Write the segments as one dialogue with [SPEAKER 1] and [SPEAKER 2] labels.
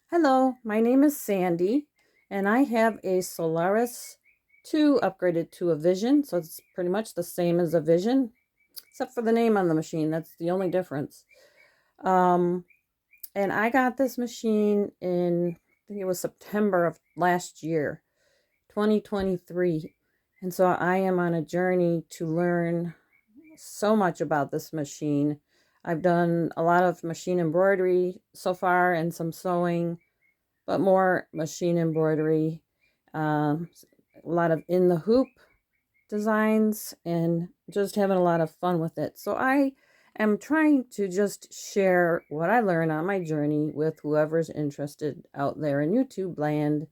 [SPEAKER 1] Hello, my name is Sandy, and I have a Solaris 2 upgraded to a Vision, so it's pretty much the same as a Vision, except for the name on the machine. That's the only difference. Um, and I got this machine in, I think it was September of last year, 2023. And so I am on a journey to learn so much about this machine. I've done a lot of machine embroidery so far and some sewing, but more machine embroidery, um, a lot of in the hoop designs, and just having a lot of fun with it. So I am trying to just share what I learned on my journey with whoever's interested out there in YouTube land,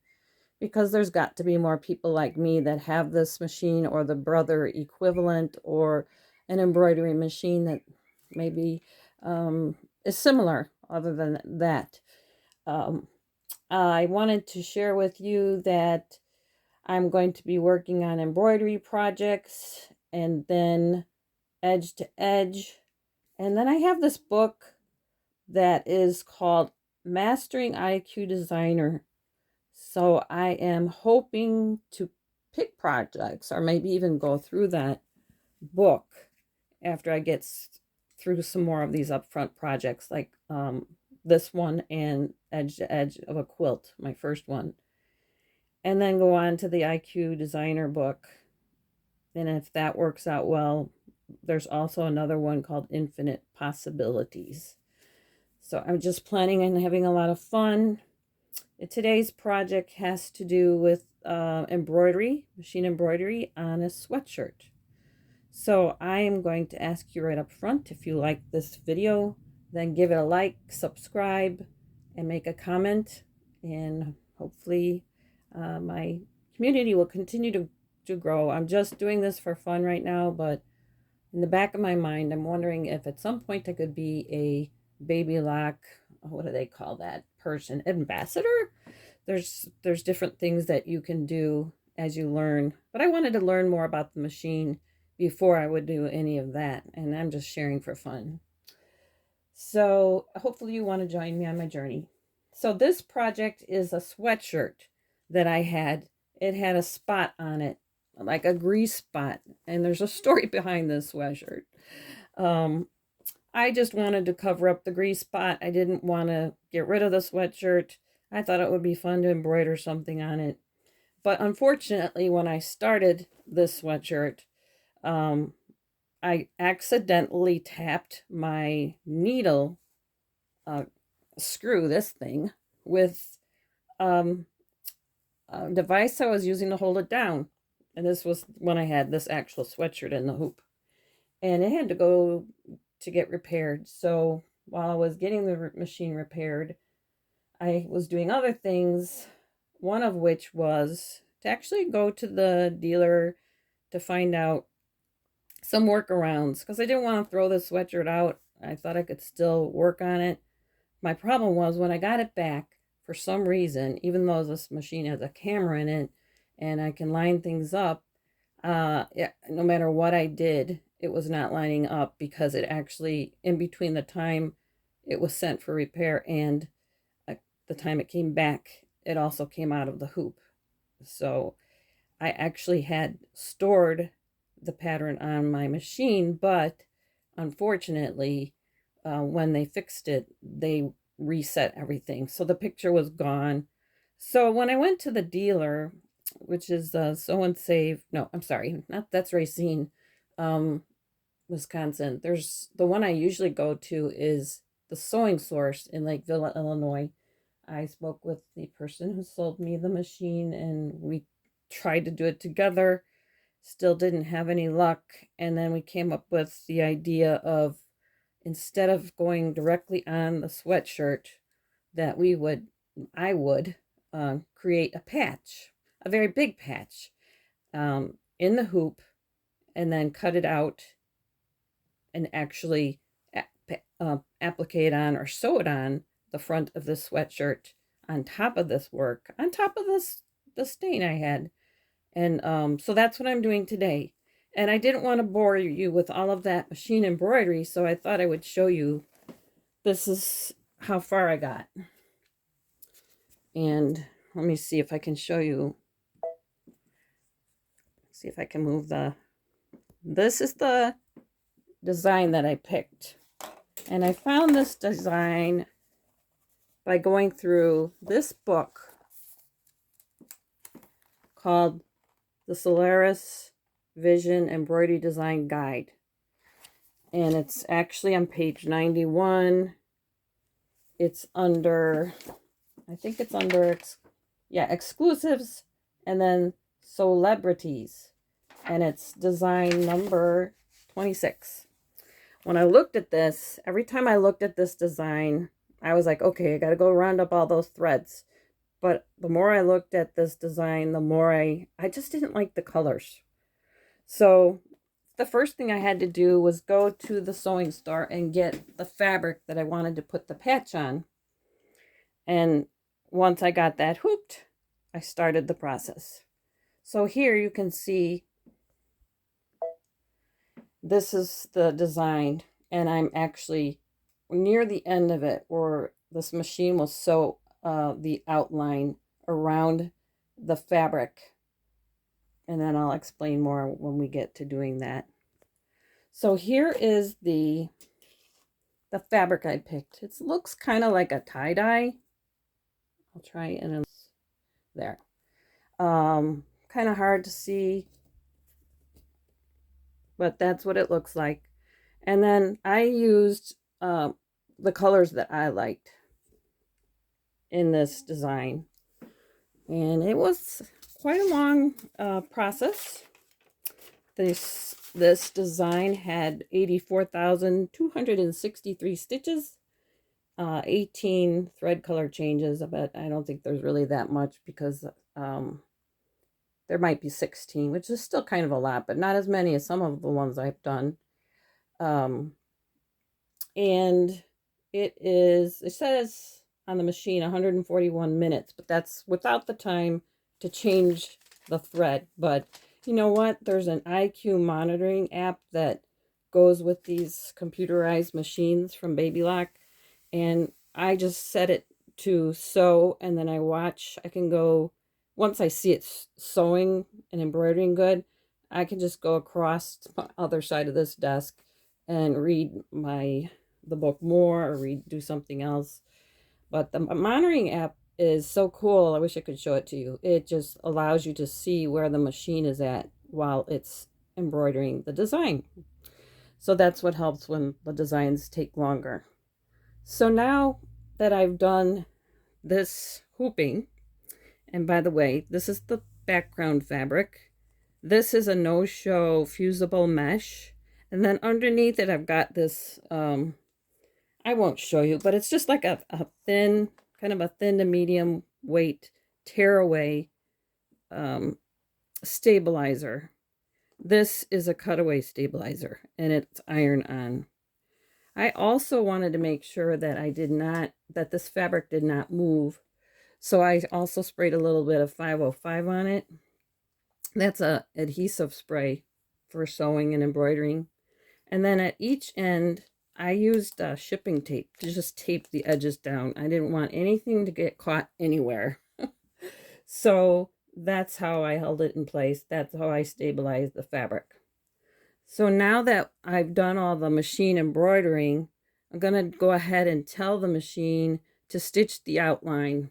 [SPEAKER 1] because there's got to be more people like me that have this machine or the brother equivalent or an embroidery machine that maybe is similar other than that. Um, I wanted to share with you that I'm going to be working on embroidery projects and then edge to edge. And then I have this book that is called Mastering IQ Designer. So I am hoping to pick projects or maybe even go through that book after I get through some more of these upfront projects, like this one and edge to edge of a quilt, my first one, and then go on to the IQ designer book. And if that works out well, there's also another one called Infinite Possibilities. So I'm just planning on having a lot of fun. Today's project has to do with embroidery, machine embroidery on a sweatshirt. So I am going to ask you right up front, if you like this video, then give it a like, subscribe, and make a comment. And hopefully my community will continue to grow. I'm just doing this for fun right now, but in the back of my mind, I'm wondering if at some point I could be a Babylock, what do they call that person? Ambassador? There's different things that you can do as you learn. But I wanted to learn more about the machine before I would do any of that, and I'm just sharing for fun. So hopefully you want to join me on my journey. So this project is a sweatshirt that I had. It had a spot on it, like a grease spot, and there's a story behind this sweatshirt. Um, I just wanted to cover up the grease spot. I didn't want to get rid of the sweatshirt. I thought it would be fun to embroider something on it. But unfortunately, when I started this sweatshirt, um, I accidentally tapped my needle uh, screw, this thing, with um, a device I was using to hold it down. And this was when I had this actual sweatshirt in the hoop. And it had to go to get repaired. So while I was getting the machine repaired, I was doing other things, one of which was to actually go to the dealer to find out some workarounds, because I didn't want to throw the sweatshirt out. I thought I could still work on it. My problem was when I got it back, for some reason, even though this machine has a camera in it and I can line things up, yeah, no matter what I did, it was not lining up, because it actually, in between the time it was sent for repair and the time it came back, it also came out of the hoop. So I actually had stored the pattern on my machine, but unfortunately, when they fixed it, they reset everything. So the picture was gone. So when I went to the dealer, which is Sew and Save, no, I'm sorry, not that's Racine, um, Wisconsin. There's the one I usually go to is the Sewing Source in Lakeville, Illinois. I spoke with the person who sold me the machine, and we tried to do it together. Still didn't have any luck. And then we came up with the idea of, instead of going directly on the sweatshirt, that I would create a patch, a very big patch, in the hoop, and then cut it out and actually applique it on or sew it on the front of the sweatshirt on top of this work, on top of the stain I had. And so that's what I'm doing today. And I didn't want to bore you with all of that machine embroidery, so I thought I would show you. This is how far I got. And let me see if I can show you. See if I can move this is the design that I picked. And I found this design by going through this book called the Solaris Vision Embroidery Design Guide. And it's actually on page 91. It's under, I think it's under, exclusives, and then celebrities. And it's design number 26. When I looked at this, every time I looked at this design, I was like, okay, I got to go round up all those threads. But the more I looked at this design, the more I just didn't like the colors. So the first thing I had to do was go to the sewing store and get the fabric that I wanted to put the patch on. And once I got that hooped, I started the process. So here you can see this is the design, and I'm actually near the end of it where this machine will sew the outline around the fabric. And then I'll explain more when we get to doing that. So here is the fabric I picked. It looks kind of like a tie-dye. I'll try it in there. Kind of hard to see, but that's what it looks like. And then I used the colors that I liked in this design. And it was quite a long process. This design had 84,263 stitches, 18 thread color changes, but I don't think there's really that much because there might be 16, which is still kind of a lot, but not as many as some of the ones I've done. And it says on the machine 141 minutes, but that's without the time to change the thread. But you know what? There's an IQ monitoring app that goes with these computerized machines from Babylock, and I just set it to sew, and then I watch. I can go, once I see it sewing and embroidering good, I can just go across to the other side of this desk and read the book more, or do something else. But the monitoring app is so cool. I wish I could show it to you. It just allows you to see where the machine is at while it's embroidering the design. So that's what helps when the designs take longer. So now that I've done this hooping, and by the way, this is the background fabric. This is a no-show fusible mesh. And then underneath it, I've got this, I won't show you, but it's just like a thin, kind of a thin to medium weight tearaway stabilizer. This is a cutaway stabilizer, and it's iron on. I also wanted to make sure that that this fabric did not move. So I also sprayed a little bit of 505 on it. That's a adhesive spray for sewing and embroidering. And then at each end, I used shipping tape to just tape the edges down. I didn't want anything to get caught anywhere. So that's how I held it in place. That's how I stabilized the fabric. So now that I've done all the machine embroidering, I'm going to go ahead and tell the machine to stitch the outline.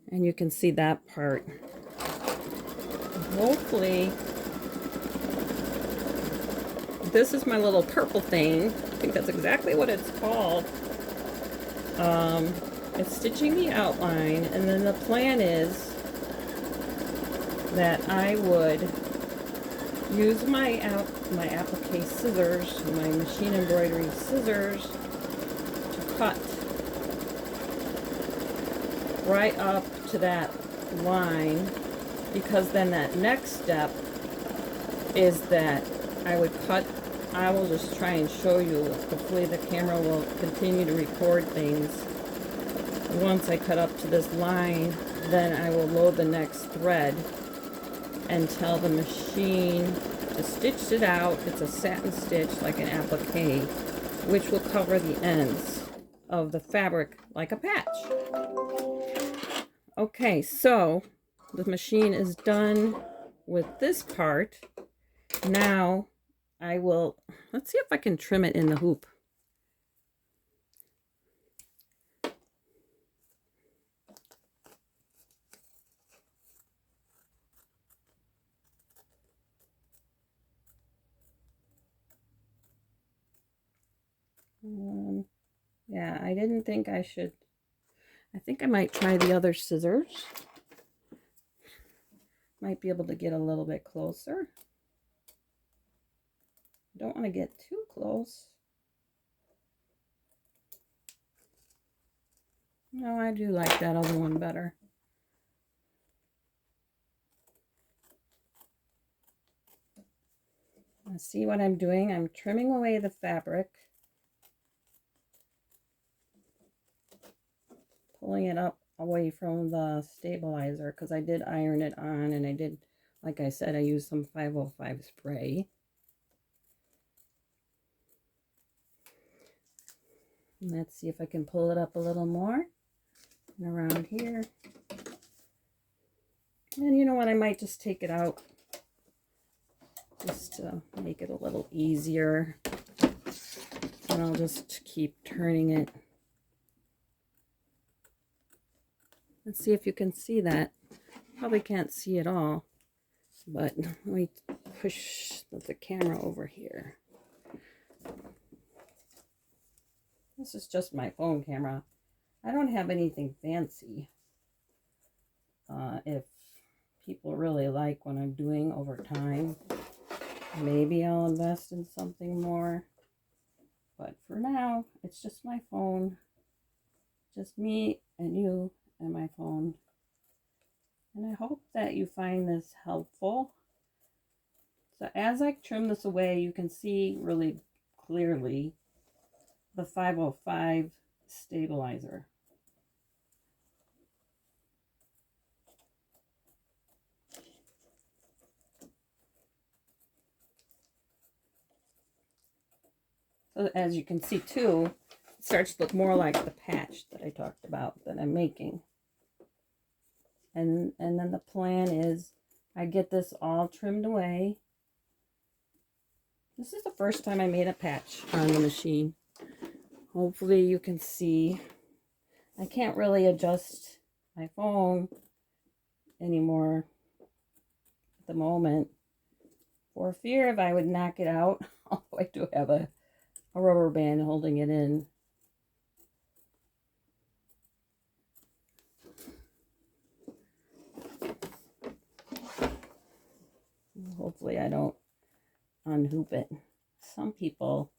[SPEAKER 1] And you can see that part. Hopefully, this is my little purple thing. I think that's exactly what it's called. It's stitching the outline, and then the plan is that I would use my applique scissors, my machine embroidery scissors, to cut right up to that line, because then that next step is that I will just try and show you. Hopefully the camera will continue to record things. Once I cut up to this line, then I will load the next thread and tell the machine to stitch it out. It's a satin stitch like an applique, which will cover the ends. of the fabric like a patch. Okay, so the machine is done with this part. Now I will, let's see if I can trim it in the hoop. Yeah, I didn't think I should. I think I might try the other scissors. Might be able to get a little bit closer. Don't want to get too close. No, I do like that other one better. Now, see what I'm doing? I'm trimming away the fabric, pulling it up away from the stabilizer because I did iron it on, and I did, like I said, I used some 505 spray. And let's see if I can pull it up a little more and around here. And you know what, I might just take it out just to make it a little easier. And I'll just keep turning it. Let's see if you can see that. Probably can't see it all, but let me push the camera over here. This is just my phone camera. I don't have anything fancy. If people really like what I'm doing over time, maybe I'll invest in something more. But for now, it's just my phone. Just me and you and my phone. And I hope that you find this helpful. So as I trim this away, you can see really clearly the 505 stabilizer. So as you can see too, it starts to look more like the patch that I talked about that I'm making. And then the plan is I get this all trimmed away. This is the first time I made a patch on the machine. Hopefully you can see. I can't really adjust my phone anymore at the moment for fear if I would knock it out. Although I do have a rubber band holding it in. Hopefully I don't unhoop it. Some people,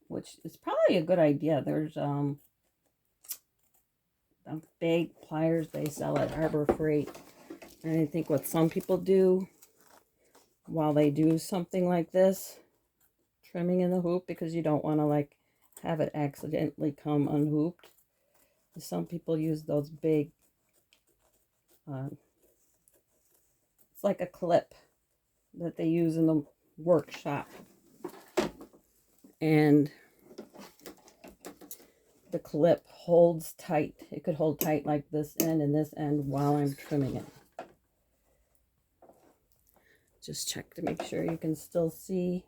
[SPEAKER 1] which is probably a good idea, there's big pliers they sell at Harbor Freight. And I think what some people do while they do something like this, trimming in the hoop, because you don't want to like have it accidentally come unhooped. Some people use those big, it's like a clip that they use in the workshop. And the clip holds tight. It could hold tight like this end and this end while I'm trimming it. Just check to make sure you can still see.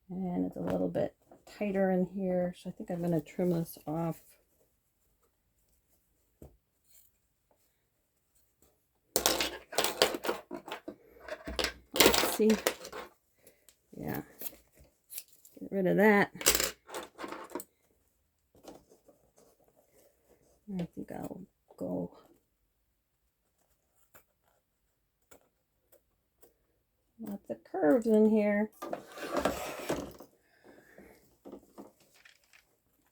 [SPEAKER 1] And it's a little bit tighter in here, so I think I'm going to trim this off. Let's see. Yeah. Get rid of that. I think I'll go lots of curves in here.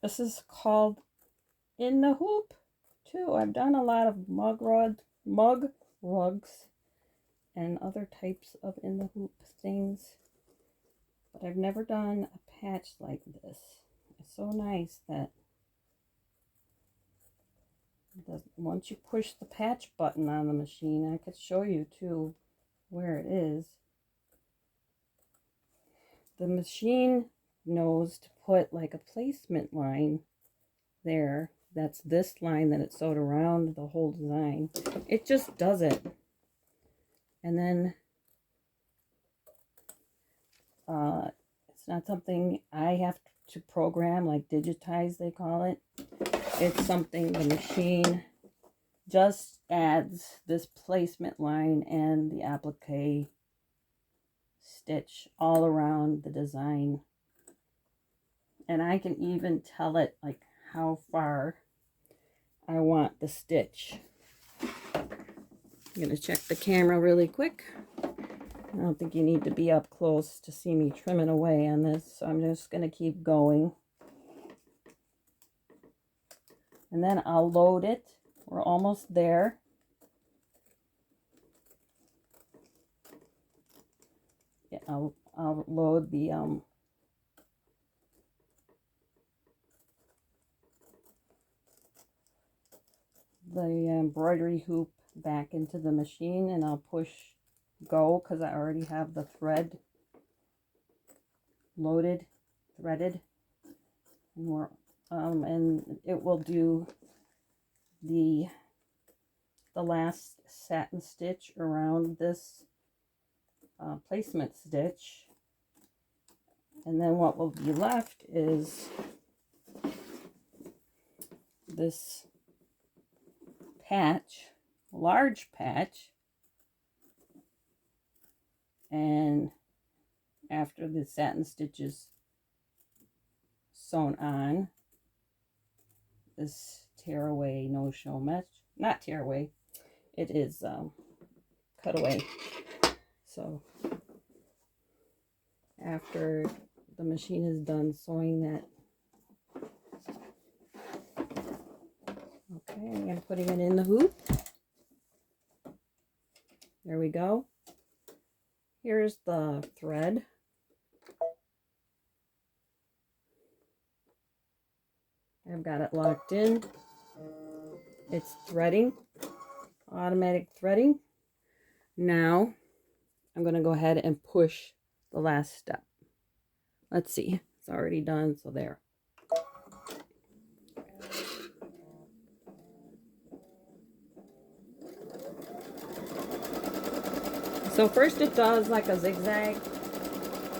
[SPEAKER 1] This is called In the Hoop too. I've done a lot of mug rugs and other types of in the hoop things, but I've never done a patch like this. It's so nice that once you push the patch button on the machine, I could show you too. where it is. The machine knows to put like a placement line there. That's this line that it sewed around the whole design. It just does it. And then it's not something I have to program, like digitize they call it. It's something the machine just adds this placement line and the applique stitch all around the design. And I can even tell it like how far I want the stitch. I'm going to check the camera really quick. I don't think you need to be up close to see me trimming away on this, so I'm just going to keep going. And then I'll load it. We're almost there. Yeah, I'll load the embroidery hoop back into the machine, and I'll push go because I already have the thread loaded, threaded, and we're and it will do the last satin stitch around this placement stitch, and then what will be left is this patch, large patch, and after the satin stitch is sewn on, this tearaway no-show mesh, not tearaway, it is cutaway. So after the machine is done sewing that, okay, I'm putting it in the hoop. There we go. Here's the thread. I've got it locked in. It's threading, automatic threading. Now I'm going to go ahead and push the last step. Let's see, it's already done, so there. So first it does like a zigzag.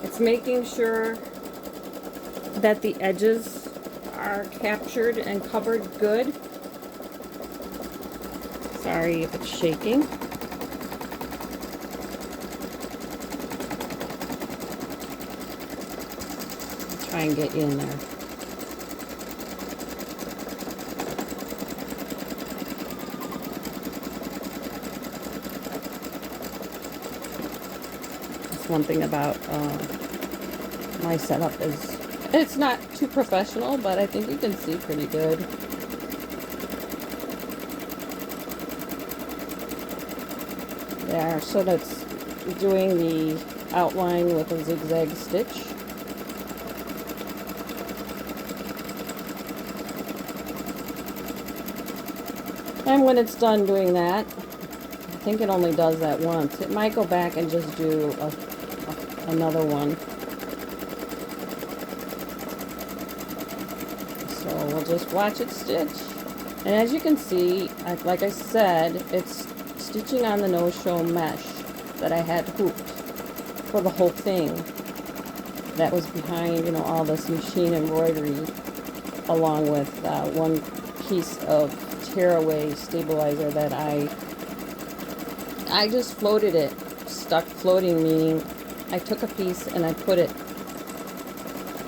[SPEAKER 1] It's making sure that the edges are captured and covered good. Sorry if it's shaking. Try and get in there. One thing about my setup is it's not too professional, but I think you can see pretty good. There, so that's doing the outline with a zigzag stitch. And when it's done doing that, I think it only does that once. It might go back and just do another one. So we'll just watch it stitch. And as you can see, like I said, it's stitching on the no-show mesh that I had hooped for the whole thing. That was behind, you know, all this machine embroidery, along with one piece of tearaway stabilizer that I just floated it. Stuck floating, meaning I took a piece and I put it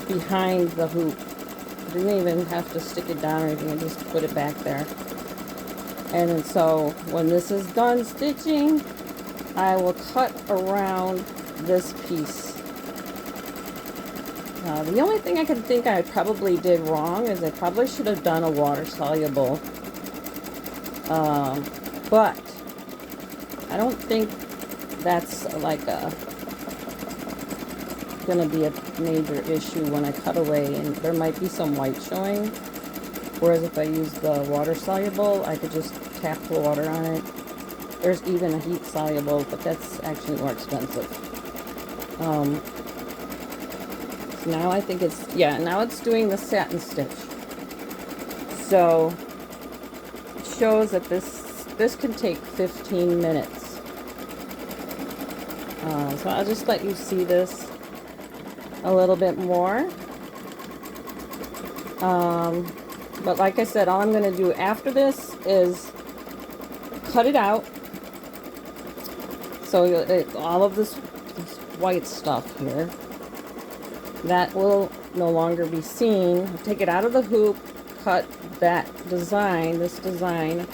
[SPEAKER 1] behind the hoop. Didn't even have to stick it down or anything, I just put it back there. And then so when this is done stitching, I will cut around this piece. The only thing I can think I probably did wrong is I probably should have done a water soluble. But I don't think that's like gonna be a major issue when I cut away, and there might be some white showing, whereas if I use the water soluble, I could just tap the water on it There's even a heat soluble, but that's actually more expensive. So now I think it's, yeah, now it's doing the satin stitch. So it shows that this can take 15 minutes. So I'll just let you see this a little bit more. But like I said, all I'm going to do after this is cut it out. So all of this white stuff here, that will no longer be seen. Take it out of the hoop, cut that design, this design,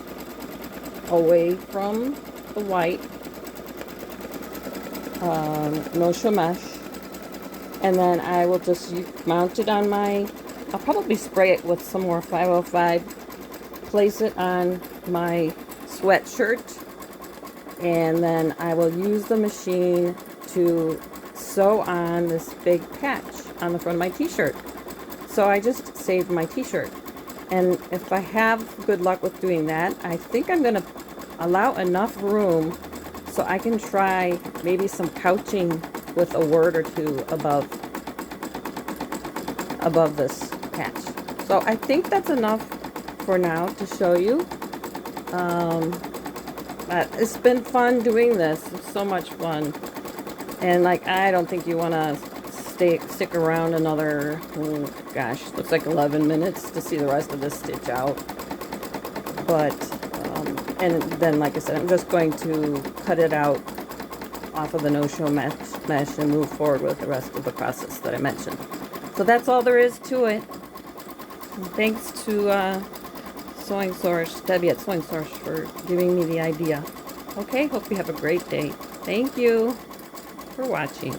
[SPEAKER 1] away from the white no-show mesh, and then I will just mount it on my, I'll probably spray it with some more 505, place it on my sweatshirt, and then I will use the machine to sew on this big patch on the front of my t-shirt. So I just saved my t-shirt, and if I have good luck with doing that, I think I'm going to allow enough room so I can try maybe some couching with a word or two above this patch. So I think that's enough for now to show you. It's been fun doing this. It's so much fun. And like, I don't think you want to stick around another, oh gosh, looks like 11 minutes to see the rest of this stitch out. But, and then like I said, I'm just going to cut it out off of the no-show mesh and move forward with the rest of the process that I mentioned. So that's all there is to it. And thanks to Sewing Source, Debbie at Sewing Source, for giving me the idea. Okay, hope you have a great day. Thank you for watching.